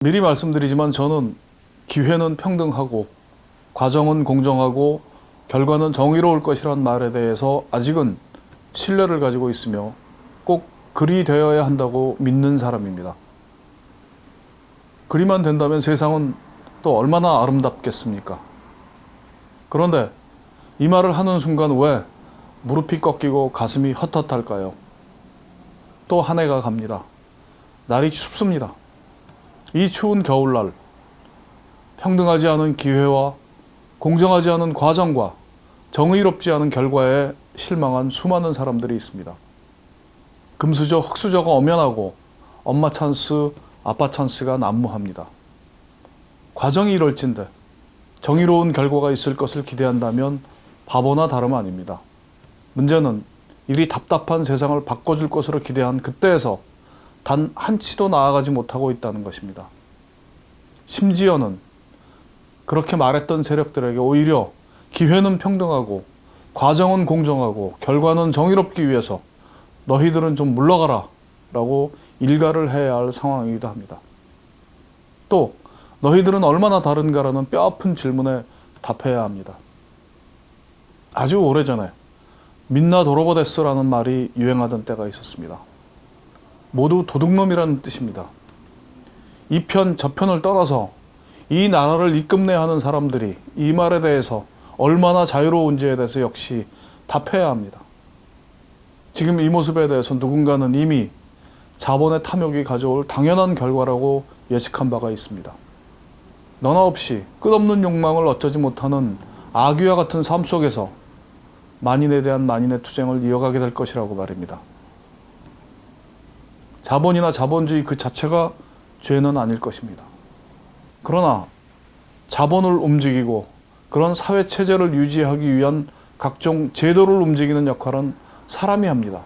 미리 말씀드리지만 저는 기회는 평등하고 과정은 공정하고 결과는 정의로울 것이란 말에 대해서 아직은 신뢰를 가지고 있으며 꼭 그리 되어야 한다고 믿는 사람입니다. 그리만 된다면 세상은 또 얼마나 아름답겠습니까? 그런데 이 말을 하는 순간 왜 무릎이 꺾이고 가슴이 헛헛할까요? 또 한 해가 갑니다. 날이 춥습니다. 이 추운 겨울날, 평등하지 않은 기회와 공정하지 않은 과정과 정의롭지 않은 결과에 실망한 수많은 사람들이 있습니다. 금수저, 흙수저가 엄연하고 엄마 찬스, 아빠 찬스가 난무합니다. 과정이 이럴진데 정의로운 결과가 있을 것을 기대한다면 바보나 다름 아닙니다. 문제는 이리 답답한 세상을 바꿔줄 것으로 기대한 그때에서 단 한치도 나아가지 못하고 있다는 것입니다. 심지어는 그렇게 말했던 세력들에게 오히려 기회는 평등하고 과정은 공정하고 결과는 정의롭기 위해서 너희들은 좀 물러가라 라고 일가를 해야 할 상황이기도 합니다. 또 너희들은 얼마나 다른가라는 뼈아픈 질문에 답해야 합니다. 아주 오래전에 민나 도로보데스라는 말이 유행하던 때가 있었습니다. 모두 도둑놈이라는 뜻입니다. 이 편, 저 편을 떠나서 이 나라를 이끌어내야 하는 사람들이 이 말에 대해서 얼마나 자유로운지에 대해서 역시 답해야 합니다. 지금 이 모습에 대해서 누군가는 이미 자본의 탐욕이 가져올 당연한 결과라고 예측한 바가 있습니다. 너나 없이 끝없는 욕망을 어쩌지 못하는 아귀와 같은 삶 속에서 만인에 대한 만인의 투쟁을 이어가게 될 것이라고 말입니다. 자본이나 자본주의 그 자체가 죄는 아닐 것입니다. 그러나 자본을 움직이고 그런 사회체제를 유지하기 위한 각종 제도를 움직이는 역할은 사람이 합니다.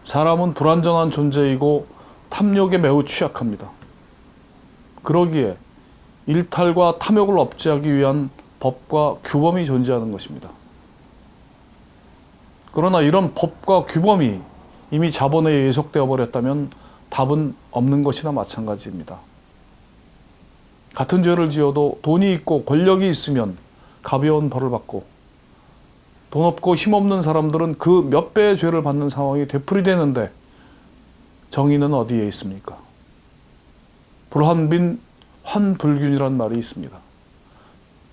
사람은 불완전한 존재이고 탐욕에 매우 취약합니다. 그러기에 일탈과 탐욕을 억제하기 위한 법과 규범이 존재하는 것입니다. 그러나 이런 법과 규범이 이미 자본에 예속되어 버렸다면 답은 없는 것이나 마찬가지입니다. 같은 죄를 지어도 돈이 있고 권력이 있으면 가벼운 벌을 받고 돈 없고 힘없는 사람들은 그 몇 배의 죄를 받는 상황이 되풀이되는데 정의는 어디에 있습니까? 불환빈 환불균이란 말이 있습니다.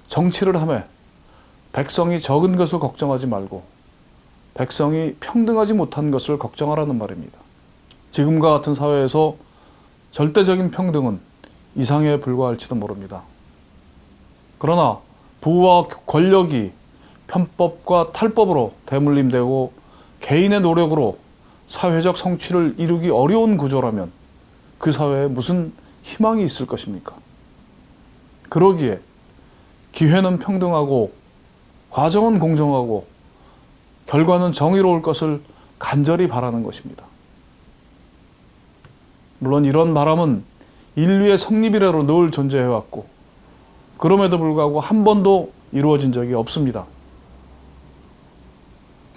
정치를 하며 백성이 적은 것을 걱정하지 말고 백성이 평등하지 못한 것을 걱정하라는 말입니다. 지금과 같은 사회에서 절대적인 평등은 이상에 불과할지도 모릅니다. 그러나 부와 권력이 편법과 탈법으로 대물림되고 개인의 노력으로 사회적 성취를 이루기 어려운 구조라면 그 사회에 무슨 희망이 있을 것입니까? 그러기에 기회는 평등하고 과정은 공정하고 결과는 정의로울 것을 간절히 바라는 것입니다. 물론 이런 바람은 인류의 성립 이래로 늘 존재해왔고 그럼에도 불구하고 한 번도 이루어진 적이 없습니다.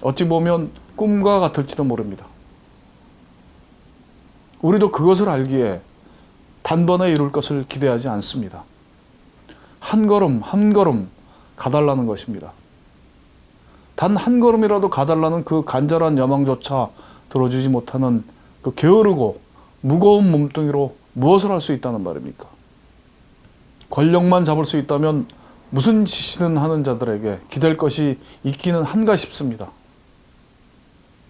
어찌 보면 꿈과 같을지도 모릅니다. 우리도 그것을 알기에 단번에 이룰 것을 기대하지 않습니다. 한 걸음 한 걸음 가달라는 것입니다. 단 한 걸음이라도 가달라는 그 간절한 여망조차 들어주지 못하는 그 게으르고 무거운 몸뚱이로 무엇을 할 수 있다는 말입니까? 권력만 잡을 수 있다면 무슨 짓이든 하는 자들에게 기댈 것이 있기는 한가 싶습니다.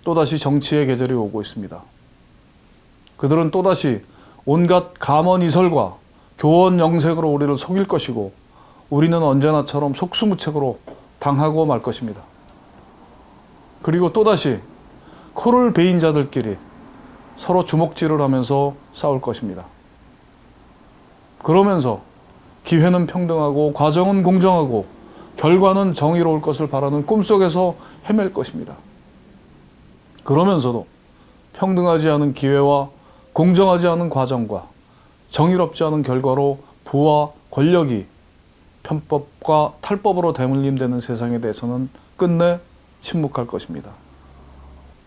또다시 정치의 계절이 오고 있습니다. 그들은 또다시 온갖 감언이설과 교원영색으로 우리를 속일 것이고 우리는 언제나처럼 속수무책으로 당하고 말 것입니다. 그리고 또다시 코를 베인 자들끼리 서로 주먹질을 하면서 싸울 것입니다. 그러면서 기회는 평등하고 과정은 공정하고 결과는 정의로울 것을 바라는 꿈속에서 헤맬 것입니다. 그러면서도 평등하지 않은 기회와 공정하지 않은 과정과 정의롭지 않은 결과로 부와 권력이 편법과 탈법으로 대물림되는 세상에 대해서는 끝내 침묵할 것입니다.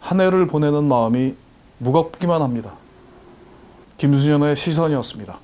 한 해를 보내는 마음이 무겁기만 합니다. 김수현의 시선이었습니다.